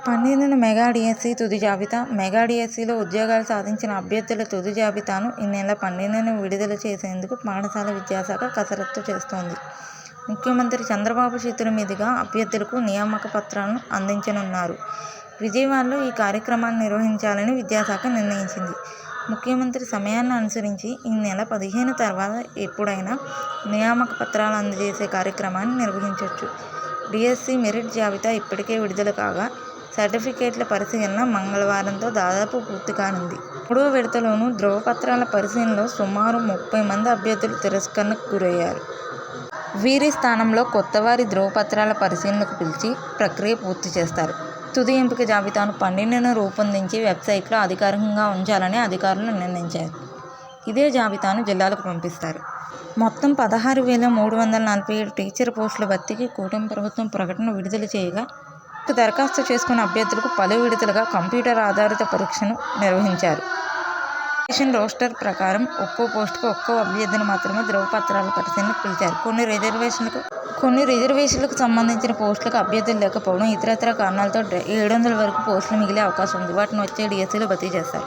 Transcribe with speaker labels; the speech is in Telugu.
Speaker 1: 12న మెగా డిఎస్సి తుది జాబితా. మెగా డిఎస్సిలో ఉద్యోగాలు సాధించిన అభ్యర్థుల తుది జాబితాను ఈ నెల 12న విడుదల చేసేందుకు పాఠశాల విద్యాశాఖ కసరత్తు చేస్తోంది. ముఖ్యమంత్రి చంద్రబాబు చేతుల మీదుగా అభ్యర్థులకు నియామక పత్రాలను అందించనున్నారు. విజయవాడలో ఈ కార్యక్రమాన్ని నిర్వహించాలని విద్యాశాఖ నిర్ణయించింది. ముఖ్యమంత్రి సమయాన్ని అనుసరించి ఈ నెల 15 తర్వాత ఎప్పుడైనా నియామక పత్రాలు అందజేసే కార్యక్రమాన్ని నిర్వహించొచ్చు. డిఎస్సి మెరిట్ జాబితా ఇప్పటికే విడుదల కాగా సర్టిఫికేట్ల పరిశీలన మంగళవారంతో దాదాపు పూర్తి కానుంది. 3వ విడతలోనూ ధ్రువపత్రాల పరిశీలనలో సుమారు 30 మంది అభ్యర్థులు తిరస్కరణకు గురయ్యారు. వీరి స్థానంలో కొత్తవారి ధ్రువపత్రాల పరిశీలనకు పిలిచి ప్రక్రియ పూర్తి చేస్తారు. తుది ఎంపిక జాబితాను 12న రూపొందించి వెబ్సైట్లో అధికారికంగా ఉంచాలని అధికారులు నిర్ణయించారు. ఇదే జాబితాను జిల్లాలకు పంపిస్తారు. మొత్తం 16,347 టీచర్ పోస్టుల భర్తీకి కూటమి ప్రభుత్వం ప్రకటన విడుదల చేయగా దరఖాస్తు చేసుకున్న అభ్యర్థులకు పలు విడతలుగా కంప్యూటర్ ఆధారిత పరీక్షను నిర్వహించారు. రిజర్వేషన్ రోస్టర్ ప్రకారం ఒక్కో పోస్టుకు ఒక్కో అభ్యర్థిని మాత్రమే ధ్రువపత్రాల పరిశీలనకు పిలిచారు. కొన్ని రిజర్వేషన్లకు సంబంధించిన పోస్టులకు అభ్యర్థులు లేకపోవడం, ఇతరత్రా కారణాలతో 700 వరకు పోస్టులు మిగిలే అవకాశం ఉంది. వాటిని వచ్చే డిఎస్సిలో భర్తీ చేస్తారు.